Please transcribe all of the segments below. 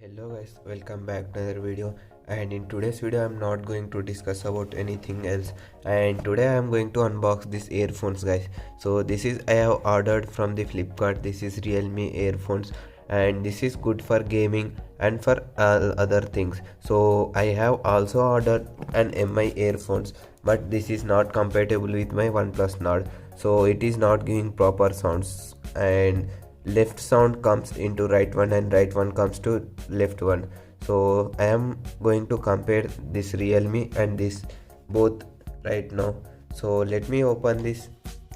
Hello guys, welcome back to another video. And in today's video I'm not going to discuss about anything else, and today I'm going to unbox these earphones guys. So this is I have ordered from the Flipkart. This is Realme earphones, and this is good for gaming and for other things. So I have also ordered an MI earphones, but this is not compatible with my OnePlus Nord, so it is not giving proper sounds, and left sound comes into right one and right one comes to left one. So I am going to compare this Realme and this both right now. So let me open this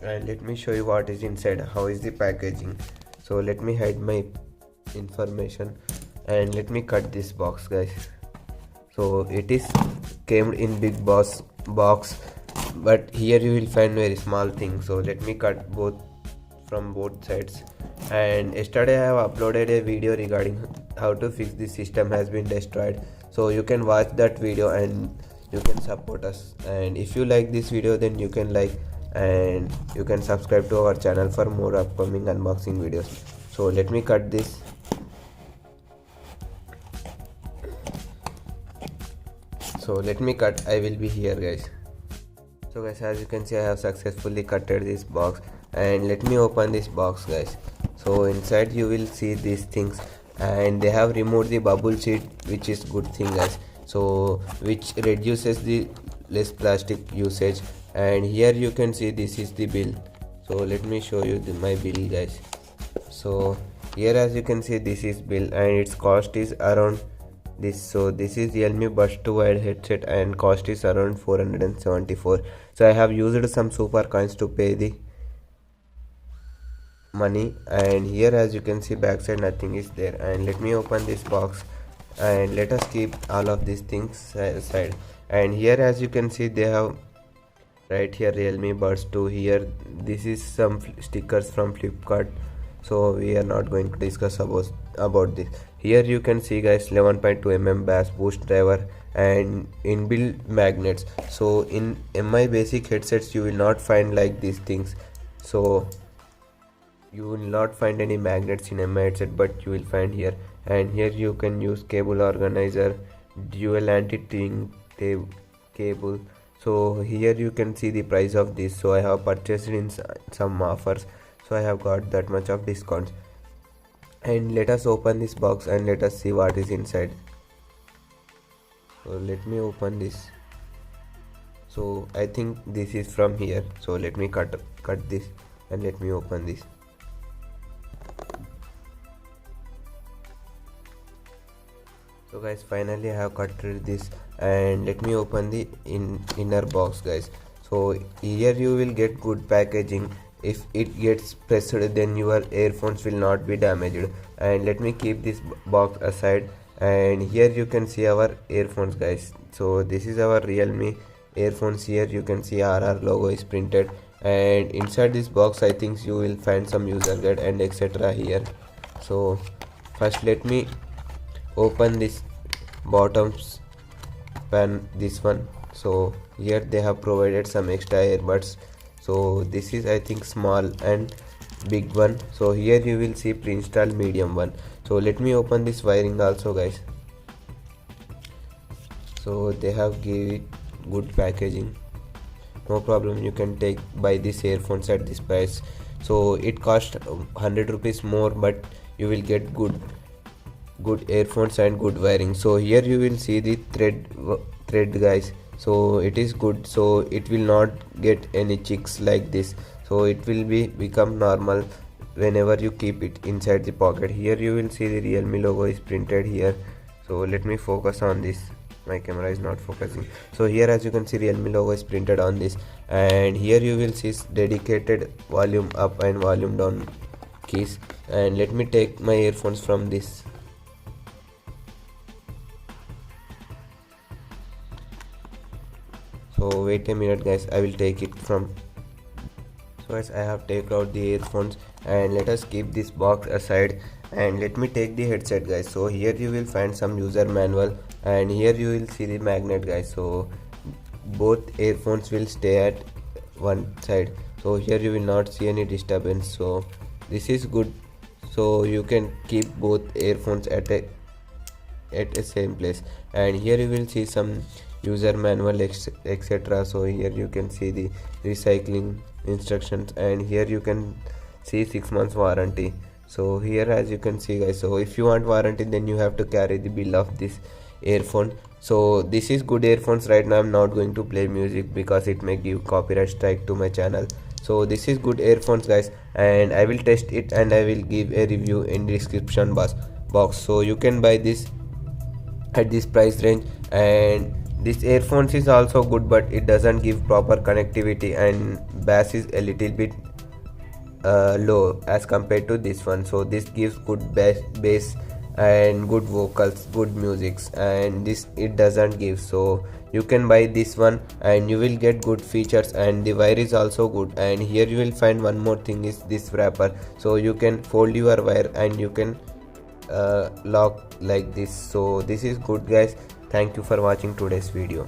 and let me show you what is inside, how is the packaging. So let me hide my information and let me cut this box guys. So it is came in big box, but here you will find very small thing. So let me cut both from both sides. And yesterday I have uploaded a video regarding how to fix the system has been destroyed, so you can watch that video and you can support us. And if you like this video, then you can like and you can subscribe to our channel for more upcoming unboxing videos. So let me cut this. So let me cut, I will be here guys. So guys, as you can see, I have successfully cutted this box, and let me open this box guys. So inside you will see these things, and they have removed the bubble sheet, which is good thing guys, so which reduces the less plastic usage. And here you can see this is the bill. So let me show you my bill guys. So here as you can see, this is bill and its cost is around this. So this is Realme Buds 2 wired headset and cost is around 474. So I have used some super coins to pay the money. And here as you can see, backside nothing is there. And let me open this box and let us keep all of these things aside. And here as you can see, they have right here Realme Buds 2. Here this is some stickers from Flipkart, so we are not going to discuss about this. Here you can see guys, 11.2 bass boost driver and inbuilt magnets. So in MI basic headsets you will not find like these things. So you will not find any magnets in MI headset, but you will find here. And here you can use cable organizer, dual anti-ting cable. So here you can see the price of this. So I have purchased in some offers, so I have got that much of discounts. And let us open this box and let us see what is inside. So let me open this. So I think this is from here. So let me cut this and let me open this. So guys, finally I have cut this, and let me open the inner box guys. So here you will get good packaging. If it gets pressed, then your earphones will not be damaged. And let me keep this box aside. And here you can see our earphones guys. So this is our Realme earphones. Here you can see RR logo is printed, and inside this box I think you will find some user guide and etc. here. So first let me open this bottoms pan, this one. So here they have provided some extra earbuds. So this is I think small and big one. So here you will see pre-installed medium one. So let me open this wiring also guys. So they have give it good packaging, no problem. You can buy these earphones at this price. So it cost 100 rupees more, but you will get good earphones and good wiring. So here you will see the thread guys. So it is good, so it will not get any chicks like this. So it will become normal whenever you keep it inside the pocket. Here you will see the Realme logo is printed here. So let me focus on this, my camera is not focusing. So here as you can see, Realme logo is printed on this. And here you will see dedicated volume up and volume down keys. And let me take my earphones from this. So wait a minute guys, I will take it from. So guys, I have taken out the earphones, and let us keep this box aside. And let me take the headset guys. So here you will find some user manual, and here you will see the magnet guys. So both earphones will stay at one side. So here you will not see any disturbance. So this is good. So you can keep both earphones at a at a same place. And here you will see some user manual etc. So here you can see the recycling instructions, and here you can see 6 months warranty. So here as you can see guys, so if you want warranty then you have to carry the bill of this earphone. So this is good earphones. Right now I'm not going to play music because it may give copyright strike to my channel. So this is good earphones guys, and I will test it and I will give a review in description box. So you can buy this at this price range. And this earphones is also good, but it doesn't give proper connectivity, and bass is a little bit low as compared to this one. So this gives good bass and good vocals, good musics, and this it doesn't give. So you can buy this one and you will get good features, and the wire is also good. And here you will find one more thing is this wrapper, so you can fold your wire and you can lock like this. So this is good guys. Thank you for watching today's video.